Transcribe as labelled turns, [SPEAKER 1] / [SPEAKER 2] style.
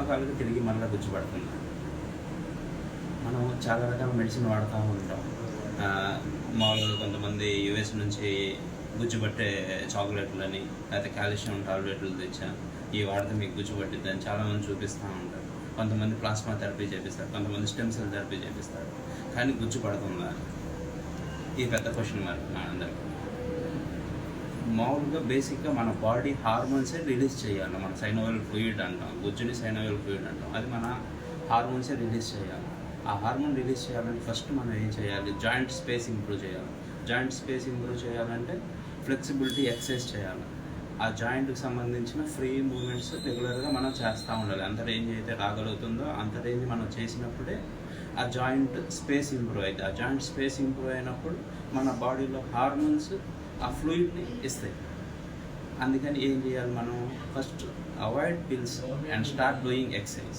[SPEAKER 1] రకాలుగా తిరిగి మళ్ళీ గుజ్జుపడుతుంది. మనం చాలా రకాల మెడిసిన్ వాడుతూ ఉంటాం. మామూలుగా కొంతమంది యూఎస్ నుంచి గుజ్జుపట్టే చాక్లెట్లని లేకపోతే కాల్షియం టాబ్లెట్లు తెచ్చా ఇవి వాడితే మీకు గుజ్జుపట్టిద్ది అని చాలామంది చూపిస్తూ ఉంటారు. కొంతమంది ప్లాస్మా థెరపీ చేపిస్తారు, కొంతమంది స్టెమ్ సెల్ థెరపీ చేపిస్తారు. కానీ గుజ్జుపడుతుందా? ఈ పెద్ద క్వశ్చన్ మార్క్ మా అందరికీ. మామూలుగా బేసిక్గా మన బాడీ హార్మోన్సే రిలీజ్ చేయాలి. మన సైనోవియల్ ఫ్లూయిడ్ అంటాం, గుజ్జుని సైనోవియల్ ఫ్లూయిడ్ అంటాం. అది మన హార్మోన్సే రిలీజ్ చేయాలి. ఆ హార్మోన్ రిలీజ్ చేయాలంటే ఫస్ట్ మనం ఏం చేయాలి? జాయింట్ స్పేస్ ఇంప్రూవ్ చేయాలి. జాయింట్ స్పేస్ ఇంప్రూవ్ చేయాలంటే ఫ్లెక్సిబిలిటీ ఎక్సర్సైజ్ చేయాలి. ఆ జాయింట్కి సంబంధించిన ఫ్రీ మూమెంట్స్ రెగ్యులర్గా మనం చేస్తూ ఉండాలి. అంత రేంజ్ అయితే రాగలుగుతుందో అంత రేంజ్ మనం చేసినప్పుడే ఆ జాయింట్ స్పేస్ ఇంప్రూవ్ అవుతుంది. ఆ జాయింట్ స్పేస్ ఇంప్రూవ్ అయినప్పుడు మన బాడీలో హార్మోన్స్ ఆ ఫ్లూయిడ్ని ఇస్తాయి. అందుకని ఏం చేయాలి? మనం first avoid pills and start doing exercise.